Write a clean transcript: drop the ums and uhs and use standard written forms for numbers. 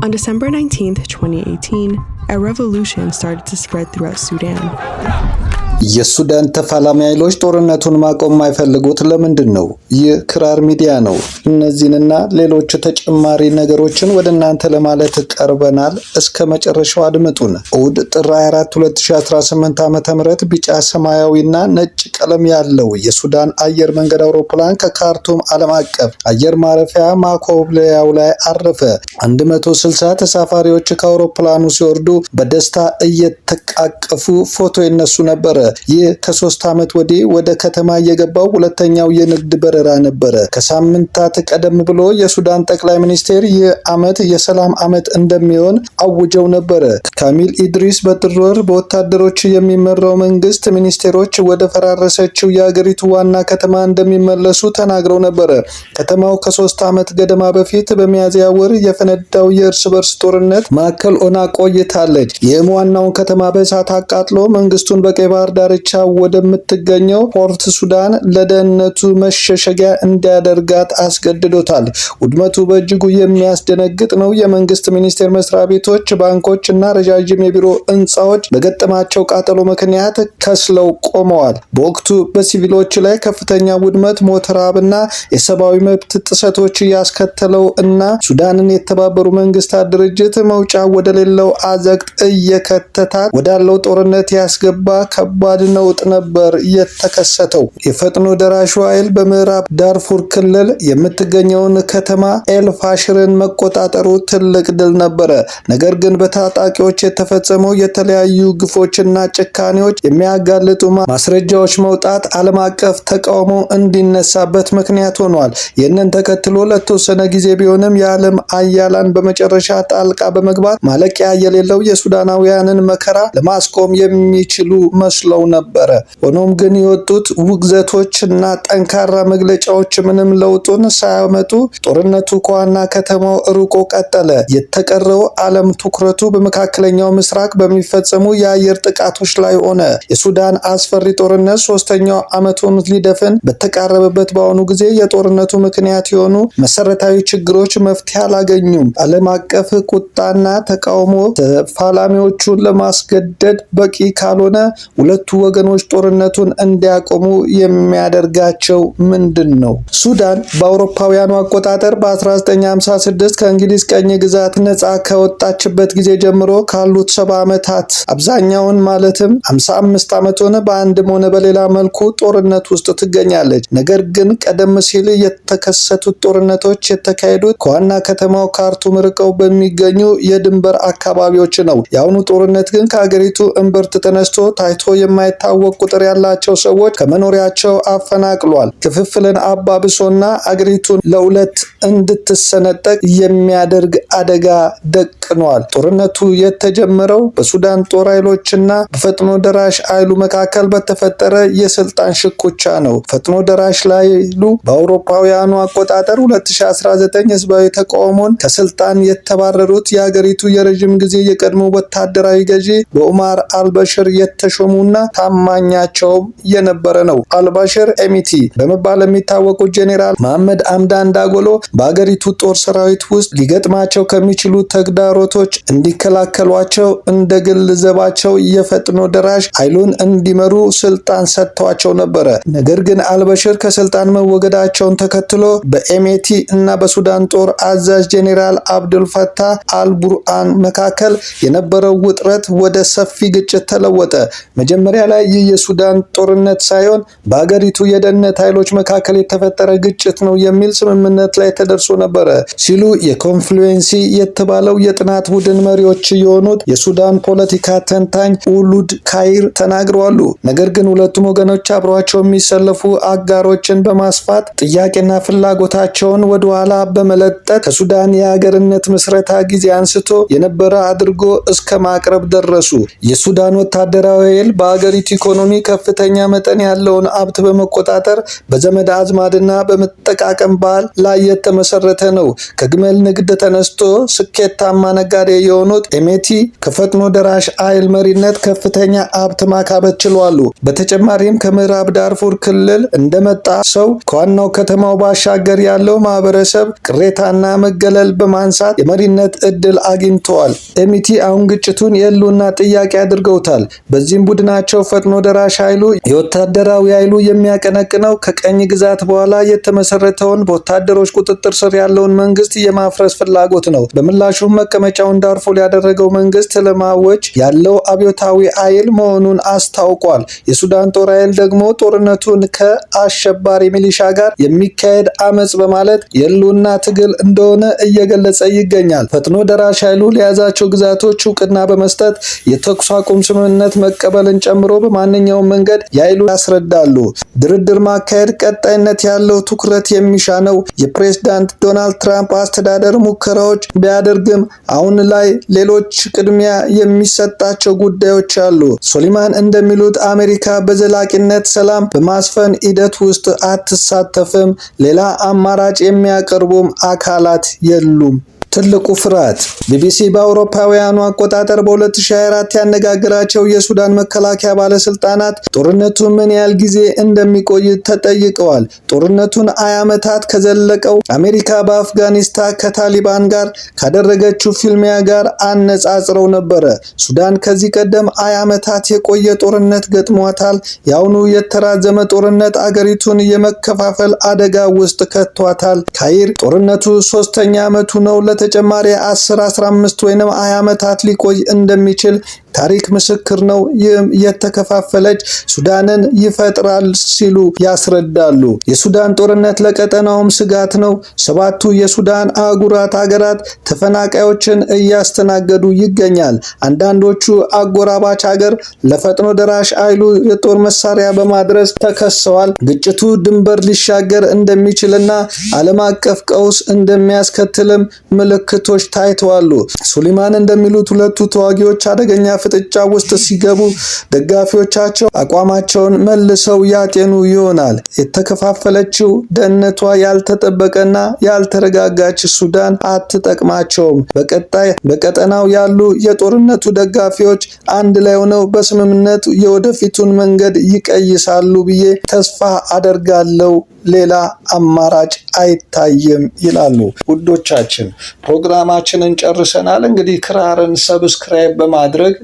On December 19th, 2018, a revolution started to spread throughout Sudan. የሱዳን ተፋላሚ ኃይሎች ጦርነቱን ማቆም የማይፈልጉት ለምንድን ነው? ይህ ክራር ሚዲያ ነው። እነዚህንና ሌሎች ተጨማሪ ነገሮችን ወደ እናንተ ለማለት ቀርበናል። እስከ መጨረሻው አድምጡን። እሁድ ጥር 24 2018 ዓ.ም ቢጫ ሰማያዊና ነጭ ቀለም ያለው የሱዳን አየር መንገድ አውሮፕላን ከካርቱም ዓለም አቀፍ አየር ማረፊያ ማኮብለያው ላይ አረፈ። 160 ተሳፋሪዎች ከአውሮፕላኑ ሲወርዱ በደስታ እየተቃቀፉ ፎቶ ይነሱ ነበር። ይህ ከ3 ዓመት ወዲህ ወደ ከተማ የገባው ሁለተኛው የንግድ በረራ ነበር። ከሳምንታት ቀደም ብሎ የሱዳን ጠቅላይ ሚኒስቴር ይህ ዓመት የሰላም ዓመት እንደሚሆን አውጀው ነበር። ካሚል ኢድሪስ በጥር ወር በወታደሮች የሚመራው መንግስት ሚኒስቴሮች ወደ ፈራረሰችው የአገሪቱ ዋና ከተማ እንደሚመለሱ ተናግረው ነበር። ከተማው ከ3 ዓመት ገደማ በፊት በሚያዝያ ወር የፈነዳው የእርስ በርስ ጦርነት ማዕከል ሆና ቆይታለች። ይህም ዋናውን ከተማ በእሳት አቃጥሎ መንግስቱን በቀይ ባህር ዳርቻ ወደምትገኘው ፖርት ሱዳን ለደህንነቱ መሸሸጊያ እንዲያደርጋት አስገድዶታል። ውድመቱ በእጅጉ የሚያስደነግጥ ነው። የመንግስት ሚኒስቴር መስሪያ ቤቶች፣ ባንኮች እና ረጃጅም የቢሮ ህንፃዎች በገጠማቸው ቃጠሎ ምክንያት ከስለው ቆመዋል። በወቅቱ በሲቪሎች ላይ ከፍተኛ ውድመት፣ ሞት፣ ረሃብና የሰብአዊ መብት ጥሰቶች ያስከተለው እና ሱዳንን የተባበሩ መንግስታት ድርጅት መውጫ ወደሌለው አዘቅት እየከተታት ወዳለው ጦርነት ያስገባ ከባድ ነውጥ ነበር የተከሰተው። የፈጥኖ ደራሹ ኃይል በምዕራብ ዳርፉር ክልል የምትገኘውን ከተማ ኤልፋሽርን መቆጣጠሩ ትልቅ ድል ነበረ። ነገር ግን በታጣቂዎች የተፈጸመው የተለያዩ ግፎችና ጭካኔዎች የሚያጋልጡ ማስረጃዎች መውጣት ዓለም አቀፍ ተቃውሞ እንዲነሳበት ምክንያት ሆኗል። ይህንን ተከትሎ ለተወሰነ ጊዜ ቢሆንም የዓለም አያላን በመጨረሻ ጣልቃ በመግባት ማለቂያ የሌለው የሱዳናውያንን መከራ ለማስቆም የሚችሉ መስለው ነበረ። ሆኖም ግን የወጡት ውግዘቶች እና ጠንካራ መግለጫዎች ምንም ለውጡን ሳያመጡ ጦርነቱ ከዋና ከተማው ርቆ ቀጠለ። የተቀረው ዓለም ትኩረቱ በመካከለኛው ምስራቅ በሚፈጸሙ የአየር ጥቃቶች ላይ ሆነ። የሱዳን አስፈሪ ጦርነት 3ኛው ዓመቱን ሊደፍን በተቃረበበት በአሁኑ ጊዜ የጦርነቱ ምክንያት የሆኑ መሰረታዊ ችግሮች መፍትሄ አላገኙም። ዓለም አቀፍ ቁጣና ተቃውሞ ተፋላሚዎቹን ለማስገደድ በቂ ካልሆነ ሁለቱ ወገኖች ጦርነቱን እንዲያቆሙ የሚያደርጋቸው ምንድን ነው? ሱዳን በአውሮፓውያኑ አቆጣጠር በ1956 ከእንግሊዝ ቀኝ ግዛት ነፃ ከወጣችበት ጊዜ ጀምሮ ካሉት 70 ዓመታት አብዛኛውን ማለትም 55 ዓመቱን በአንድም ሆነ በሌላ መልኩ ጦርነት ውስጥ ትገኛለች። ነገር ግን ቀደም ሲል የተከሰቱት ጦርነቶች የተካሄዱት ከዋና ከተማው ካርቱም ርቀው በሚገኙ የድንበር አካባቢዎች ነው። የአሁኑ ጦርነት ግን ከሀገሪቱ እምብርት ተነስቶ ታይቶ የማይታወቅ ቁጥር ያላቸው ሰዎች ከመኖሪያቸው አፈናቅሏል። ክፍፍልን አባብሶና አገሪቱን ለሁለት እንድትሰነጠቅ የሚያደርግ አደጋ ደቅኗል። ጦርነቱ የተጀመረው በሱዳን ጦር ኃይሎችና በፈጥኖ ደራሽ ኃይሉ መካከል በተፈጠረ የስልጣን ሽኩቻ ነው። ፈጥኖ ደራሽ ኃይሉ በአውሮፓውያኑ አቆጣጠር 2019 ህዝባዊ ተቃውሞን ከስልጣን የተባረሩት የሀገሪቱ የረጅም ጊዜ የቀድሞ ወታደራዊ ገዢ በኡማር አልበሽር የተሾሙና ታማኛቸውም የነበረ ነው። አልባሽር ኤሚቲ በመባል የሚታወቁት ጄኔራል መሐመድ አምዳን ዳጎሎ በአገሪቱ ጦር ሰራዊት ውስጥ ሊገጥማቸው ከሚችሉ ተግዳሮቶች እንዲከላከሏቸው እንደ ግል ዘባቸው የፈጥኖ ደራሽ ኃይሉን እንዲመሩ ስልጣን ሰጥተዋቸው ነበረ። ነገር ግን አልበሽር ከስልጣን መወገዳቸውን ተከትሎ በኤሚቲ እና በሱዳን ጦር አዛዥ ጄኔራል አብዱልፈታህ አልቡርሃን መካከል የነበረው ውጥረት ወደ ሰፊ ግጭት ተለወጠ። መጀመሪያ ላይ ይህ የሱዳን ጦርነት ሳይሆን በአገሪቱ የደህንነት ኃይሎች መካከል የተፈጠረ ግጭት ነው የሚል ስምምነት ላይ ተደርሶ ነበረ ሲሉ የኮንፍሉዌንሲ የተባለው የጥናት ቡድን መሪዎች የሆኑት የሱዳን ፖለቲካ ተንታኝ ኡሉድ ካይር ተናግረዋል። ነገር ግን ሁለቱም ወገኖች አብረዋቸው የሚሰለፉ አጋሮችን በማስፋት ጥያቄና ፍላጎታቸውን ወደኋላ በመለጠጥ ከሱዳን የሀገርነት ምስረታ ጊዜ አንስቶ የነበረ አድርጎ እስከ ማቅረብ ደረሱ። የሱዳን ወታደራዊ ኃይል በአገሪቱ ኢኮኖሚ ከፍተኛ መጠን ያለውን ሀብት በመቆጣጠር በዘመድ አዝማድና በመጠቃቀም ባህል ላይ የተመሰረተ ነው። ከግመል ንግድ ተነስቶ ስኬታማ ነጋዴ የሆኑት ኤሜቲ ከፈጥኖ ደራሽ ኃይል መሪነት ከፍተኛ ሀብት ማካበት ችሏሉ። በተጨማሪም ከምዕራብ ዳርፉር ክልል እንደመጣ ሰው ከዋናው ከተማው ባሻገር ያለው ማህበረሰብ ቅሬታና መገለል በማንሳት የመሪነት እድል አግኝተዋል። ኤሚቲ አሁን ግጭቱን የህልውና ጥያቄ አድርገውታል። በዚህም ቡድናቸው ፈጥኖ ደራሽ ኃይሉ የወታደራዊ ኃይሉ የሚያቀነቅነው ከቀኝ ግዛት በኋላ የተመሰረተውን በወታደሮች ቁጥጥር ስር ያለውን መንግስት የማፍረስ ፍላጎት ነው። በምላሹም መቀመጫውን ዳርፉር ያደረገው መንግስት ለማወጅ ያለው አብዮታዊ ኃይል መሆኑን አስታውቋል። የሱዳን ጦር ኃይል ደግሞ ጦርነቱን ከአሸባሪ ሚሊሻ ጋር የሚካሄድ አመጽ በማለት የህልውና ትግል እንደሆነ እየገለጸ ይገኛል። ፈጥኖ ደራሽ ኃይሉ ለያዛቸው ግዛቶች እውቅና በመስጠት የተኩስ አቁም ስምምነት መቀበልን ጨምሮ በማንኛውም መንገድ የኃይሉ ያስረዳሉ። ድርድር ማካሄድ ቀጣይነት ያለው ትኩረት የሚሻ ነው። የፕሬዝዳንት ዶናልድ ትራምፕ አስተዳደር ሙከራዎች ቢያደርግም አሁን ላይ ሌሎች ቅድሚያ የሚሰጣቸው ጉዳዮች አሉ። ሶሊማን እንደሚሉት አሜሪካ በዘላቂነት ሰላም በማስፈን ሂደት ውስጥ አትሳተፍም። ሌላ አማራጭ የሚያቀርቡም አካላት የሉም። ትልቁ ፍርሃት ቢቢሲ በአውሮፓውያኑ አቆጣጠር በ2024 ያነጋገራቸው የሱዳን መከላከያ ባለስልጣናት ጦርነቱ ምን ያህል ጊዜ እንደሚቆይ ተጠይቀዋል። ጦርነቱን 20 ዓመታት ከዘለቀው አሜሪካ በአፍጋኒስታን ከታሊባን ጋር ካደረገችው ፊልሚያ ጋር አነጻጽረው ነበረ። ሱዳን ከዚህ ቀደም 20 ዓመታት የቆየ ጦርነት ገጥሟታል። የአሁኑ የተራዘመ ጦርነት አገሪቱን የመከፋፈል አደጋ ውስጥ ከቷታል። ካይር ጦርነቱ 3ኛ ዓመቱ ነው። ተጨማሪ 10፣ 15 ወይም 20 ዓመታት ሊቆይ እንደሚችል ታሪክ ምስክር ነው። ይህም የተከፋፈለች ሱዳንን ይፈጥራል ሲሉ ያስረዳሉ። የሱዳን ጦርነት ለቀጠናውም ስጋት ነው። 7ቱ የሱዳን አህጉራት ሀገራት ተፈናቃዮችን እያስተናገዱ ይገኛል። አንዳንዶቹ አጎራባች ሀገር ለፈጥኖ ደራሽ ኃይሉ የጦር መሳሪያ በማድረስ ተከሰዋል። ግጭቱ ድንበር ሊሻገር እንደሚችልና ዓለም አቀፍ ቀውስ እንደሚያስከትልም ምልክቶች ታይተዋል። ሱሊማን እንደሚሉት ሁለቱ ተዋጊዎች አደገኛ ፍጥጫ ውስጥ ሲገቡ ደጋፊዎቻቸው አቋማቸውን መልሰው ያጤኑ ይሆናል። የተከፋፈለችው ደህንነቷ ያልተጠበቀና ያልተረጋጋች ሱዳን አትጠቅማቸውም። በቀጣይ በቀጠናው ያሉ የጦርነቱ ደጋፊዎች አንድ ላይ ሆነው በስምምነት የወደፊቱን መንገድ ይቀይሳሉ ብዬ ተስፋ አደርጋለሁ። ሌላ አማራጭ አይታየም ይላሉ። ውዶቻችን ፕሮግራማችንን ጨርሰናል። እንግዲህ ክራርን ሰብስክራይብ በማድረግ